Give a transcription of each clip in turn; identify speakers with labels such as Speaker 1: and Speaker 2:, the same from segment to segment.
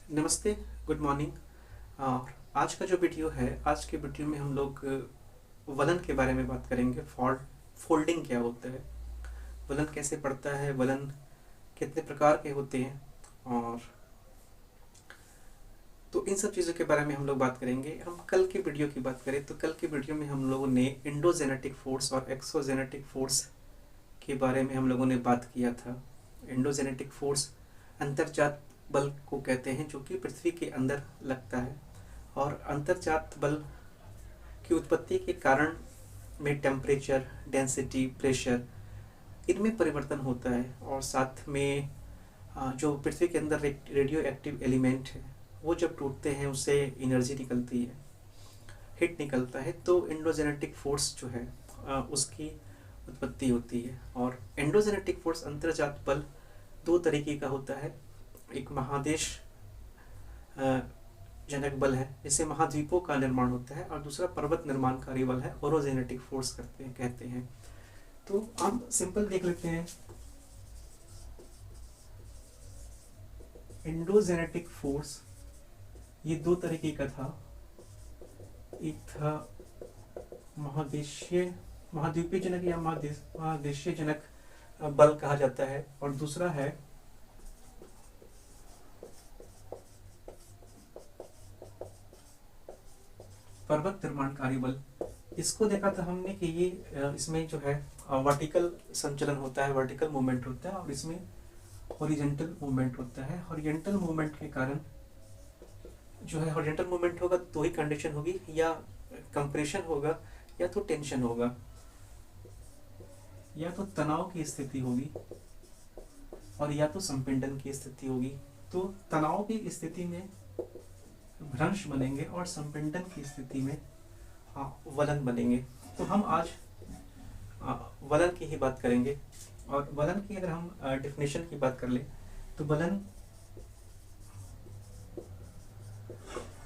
Speaker 1: नमस्ते, good morning. और आज का जो वीडियो है, आज के वीडियो में हम लोग वलन के बारे में बात करेंगे। फोल्डिंग क्या होता है, वलन कैसे पड़ता है, वलन कितने प्रकार के होते हैं, और तो इन सब चीज़ों के बारे में हम लोग बात करेंगे। हम कल की वीडियो की बात करें तो कल की वीडियो में हम लोगों ने इंडोजेनेटिक फोर्स और एक्सोजेनेटिक फोर्स के बारे में हम लोगों ने बात किया था। इंडोजेनेटिक फोर्स अंतर्जात बल को कहते हैं, जो कि पृथ्वी के अंदर लगता है, और अंतर्जात बल की उत्पत्ति के कारण में टेम्परेचर, डेंसिटी, प्रेशर, इनमें परिवर्तन होता है। और साथ में जो पृथ्वी के अंदर रेडियो एक्टिव एलिमेंट है, वो जब टूटते हैं उससे एनर्जी निकलती है, हीट निकलता है, तो एंडोजेनेटिक फोर्स जो है उसकी उत्पत्ति होती है। और एंडोजेनेटिक फोर्स अंतर्जात बल दो तरीके का होता है। एक महादेश जनक बल है, जिससे महाद्वीपों का निर्माण होता है, और दूसरा पर्वत निर्माणकारी बल है, ओरोजेनेटिक फोर्स कहते हैं। तो हम सिंपल देख लेते हैं। एंडोजेनेटिक फोर्स ये दो तरीके का था। एक था महाद्वीपीय जनक या महादेशीय जनक बल कहा जाता है, और दूसरा है पर्वत निर्माणकारी बल। इसको देखा था हमने कि ये इसमें जो है वर्टिकल संचलन होता है, वर्टिकल मूवमेंट होता है, और इसमें हॉरिजॉन्टल मूवमेंट होता है। हॉरिजॉन्टल मूवमेंट के कारण जो है, हॉरिजॉन्टल मूवमेंट होगा तो ही कंडीशन होगी, या कंप्रेशन होगा, या तो टेंशन होगा, या तो तनाव की स्थिति होगी, और या तो संपीड़न की स्थिति होगी। तो तनाव की स्थिति में भ्रंश बनेंगे, और संपीड़न की स्थिति में वलन बनेंगे। तो हम आज वलन की ही बात करेंगे। और वलन की अगर हम डेफिनेशन की बात कर ले तो वलन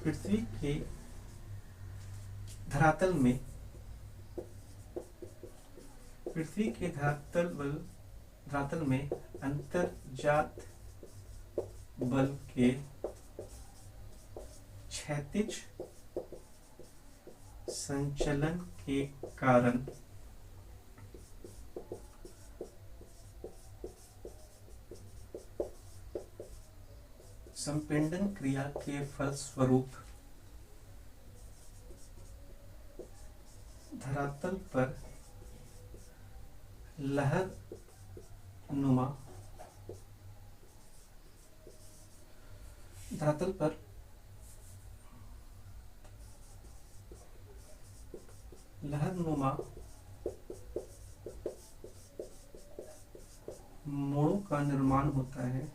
Speaker 1: पृथ्वी के धरातल में धरातल में अंतर्जात बल के क्षैतिज संचलन के कारण संपीड़न क्रिया के फलस्वरूप धरातल पर लहर नुमा मोड़ों का निर्माण होता है,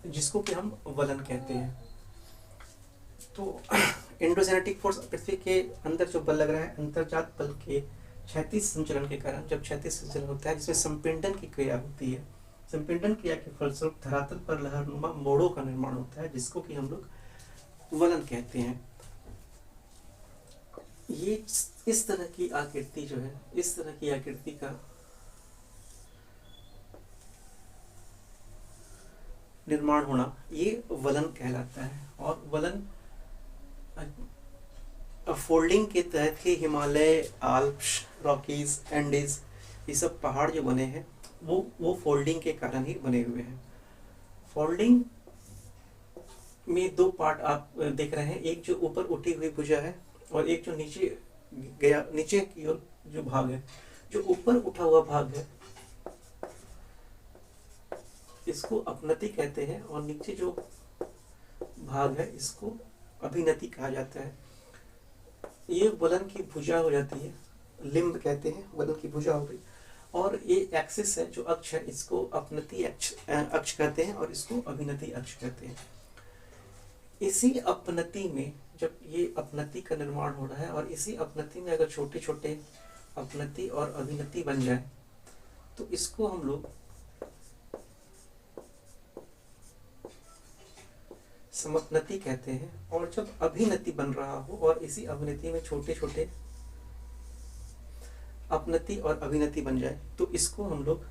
Speaker 1: जिसको कि हम वलन कहते हैं। तो एंडोजेनेटिक फोर्स पृथ्वी के अंदर जो बल लग रहा है, अंतर्जात बल के क्षैतिज संचलन के कारण, जब क्षैतिज संचलन होता है जिसमें संपीड़न की क्रिया होती है, संपीड़न क्रिया के फलस्वरूप धरातल पर लहरनुमा मोड़ों का निर्माण होता है, जिसको कि हम लोग वलन कहते हैं। ये इस तरह की आकृति जो है, इस तरह की आकृति का निर्माण होना, ये वलन कहलाता है। और वलन फोल्डिंग के तहत ही हिमालय, आल्प्स, रॉकीज, एंडीज, ये सब पहाड़ जो बने हैं वो फोल्डिंग के कारण ही बने हुए हैं। फोल्डिंग में दो पार्ट आप देख रहे हैं, एक जो ऊपर उठी हुई भुजा है, और एक जो नीचे की ओर जो भाग है। जो ऊपर उठा हुआ भाग है इसको अपनति कहते हैं, और नीचे जो भाग है इसको अभिनति कहा जाता है। ये वलन की भुजा हो जाती है, लिम्ब कहते हैं, वलन की भुजा हो गई। और ये एक्सिस है, जो अक्ष है, इसको अपनति अक्ष कहते हैं, और इसको अभिनति अक्ष कहते हैं। इसी अपनति में जब ये अपनति का निर्माण हो रहा है, और इसी अपनति में अगर छोटे छोटे अपनति और अभिनति बन जाए तो इसको हम लोग समपनति कहते हैं। और जब अभिनति बन रहा हो और इसी अभिनति में छोटे छोटे अपनति और अभिनति बन जाए तो इसको हम लोग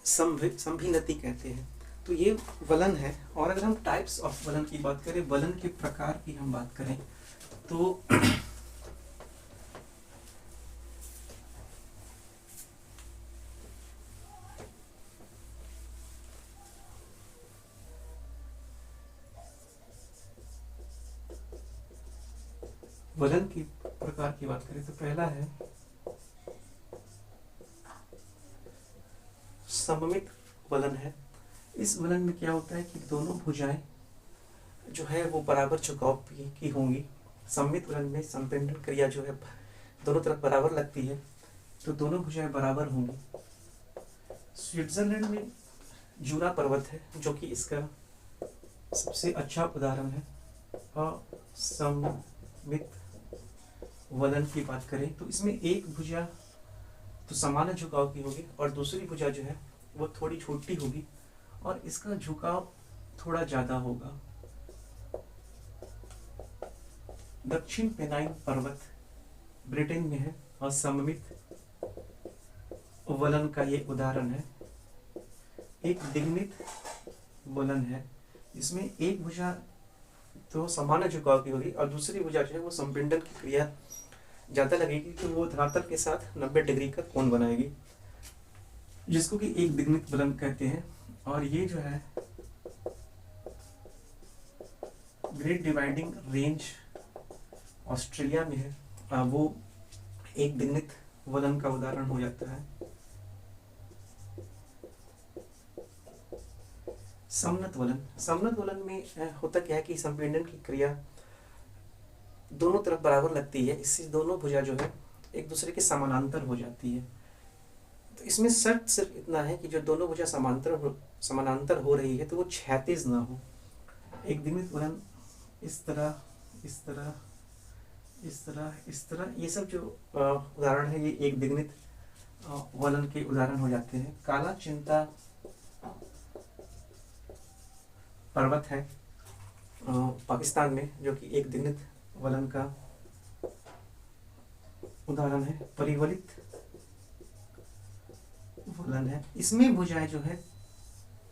Speaker 1: संभिनति कहते हैं। तो ये वलन है। और अगर हम टाइप्स ऑफ वलन की बात करें, वलन के प्रकार की हम बात करें तो वलन की प्रकार की बात करें तो पहला है सममित वलन है। इस वलन में क्या होता है कि दोनों भुजाएं जो है वो बराबर झुकाव की होंगी। सममित वलन में संपिंडन क्रिया जो है दोनों तरफ बराबर लगती है, तो दोनों भुजाएं बराबर होंगी। स्विट्जरलैंड में जूरा पर्वत है जो कि इसका सबसे अच्छा उदाहरण है। असममित वलन की बात करें तो इसमें एक भुजा तो सामान्य झुकाव की होगी और दूसरी भुजा जो है वो थोड़ी छोटी होगी और इसका झुकाव थोड़ा ज्यादा होगा। दक्षिण पेनाइन पर्वत ब्रिटेन में है और सममित वलन का ये उदाहरण है। एक दिग्मित वलन है, इसमें एक भुजा तो सामान्य झुकाव की होगी और दूसरी भुजा जो है वो संपिंडन की क्रिया ज्यादा लगेगी, तो वो धरातल के साथ 90 डिग्री का कोण बनाएगी, जिसको कि एक दिग्मित वलन कहते हैं। और ये जो है ग्रेट डिवाइडिंग रेंज ऑस्ट्रेलिया में है, वो एक दिग्मित वलन का उदाहरण हो जाता है। समनत वलन, समनत वलन में होता क्या है कि संपीड़न की क्रिया दोनों तरफ बराबर लगती है, इससे दोनों भुजा जो है एक दूसरे के समानांतर हो जाती है। तो इसमें शर्त सिर्फ इतना है कि जो दोनों भुजा समानांतर हो रही है तो वो क्षैतिज ना हो। एक दिग्मित वलन इस तरह, इस तरह, इस तरह, इस तरह, ये सब जो उदाहरण है ये एक दिग्मित वलन के उदाहरण हो जाते हैं। काला चिंता पर्वत है पाकिस्तान में जो कि एक दिग्मित वलन का उदाहरण है। परिवलित वलन है, इसमें भुजाएं जो है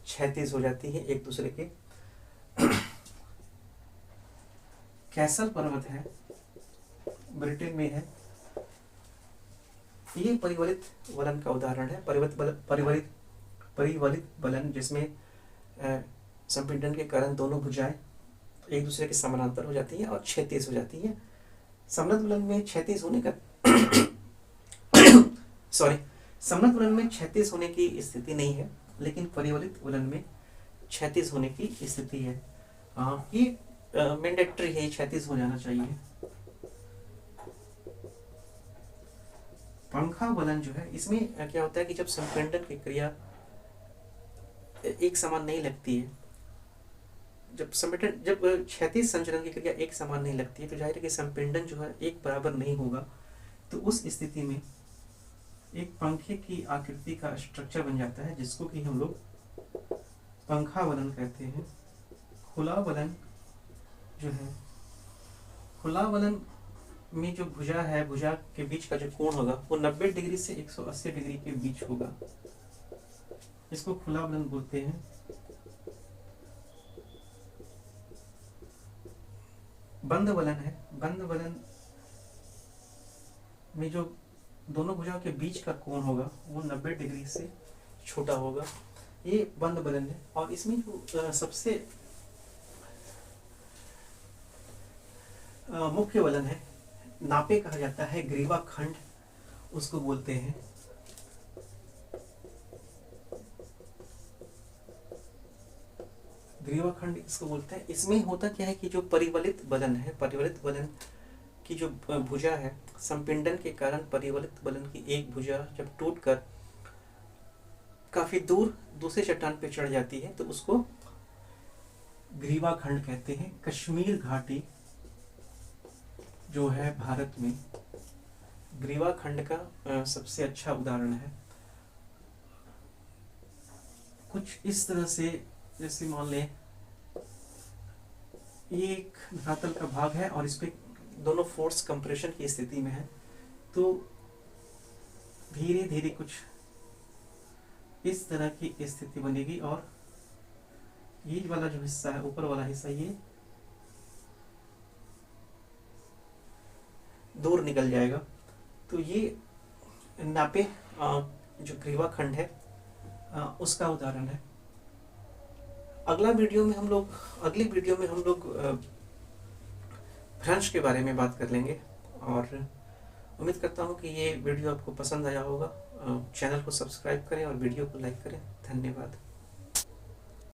Speaker 1: क्षैतिज हो जाती है एक दूसरे के। कैसल पर्वत है ब्रिटेन में है, ये परिवलित वलन का उदाहरण है। परिवलित वलन जिसमें संपीड़न के कारण दोनों भुजाएं एक दूसरे के समानांतर हो जाती हैं और क्षैतिज हो जाती हैं। समनत वलन में क्षैतिज होने का समनत वलन में क्षैतिज होने की स्थिति नहीं है, लेकिन परिवलित वलन में क्षैतिज होने की स्थिति है। ये मैंडेटरी है, क्षैतिज हो जाना चाहिए। पंखा वलन जो है इसमें क्या होता है कि जब संपीड़न की क्रिया एक समान नहीं लगती है, जब क्षैतिज संचरण की क्रिया एक समान नहीं लगती है तो जाहिर है कि संपीड़न जो है एक बराबर नहीं होगा। तो उस स्थिति में एक पंखे की आकृति का स्ट्रक्चर बन जाता है जिसको कि हम लोग पंखा वलन कहते हैं। खुला वलन जो है, खुला वलन में जो भुजा है, भुजा के बीच का जो कोण होगा वो 90 डिग्री से 180 डिग्री के बीच होगा, इसको खुला वलन बोलते हैं। बंद वलन है, बंद वलन में जो दोनों भुजाओं के बीच का कोण होगा वो 90 डिग्री से छोटा होगा, ये बंद वलन है। और इसमें जो सबसे मुख्य वलन है, नापे कहा जाता है, ग्रीवा खंड उसको बोलते हैं। ग्रीवा खंड इसको बोलते हैं। इसमें होता क्या है कि जो परिवलित वलन है, परिवलित वलन की जो भुजा है, संपीड़न के कारण परिवलित वलन की एक भुजा जब टूटकर काफी दूर दूसरे चट्टान पे चढ़ जाती है तो उसको ग्रीवा खंड कहते हैं। कश्मीर घाटी जो है भारत में, ग्रीवा खंड का सबसे अच्छा उदाहरण है। कुछ इस तरह से, जैसे मान लें ये एक धरातल का भाग है और इस पे दोनों फोर्स कंप्रेशन की स्थिति में है। तो धीरे धीरे कुछ इस तरह की स्थिति बनेगी और ये वाला जो हिस्सा है, ऊपर वाला हिस्सा, ये दूर निकल जाएगा। तो ये नापे जो ग्रीवा खंड है उसका उदाहरण है। अगली वीडियो में हम लोग भ्रंश के बारे में बात कर लेंगे और उम्मीद करता हूँ कि ये वीडियो आपको पसंद आया होगा। चैनल को सब्सक्राइब करें और वीडियो को लाइक करें। धन्यवाद।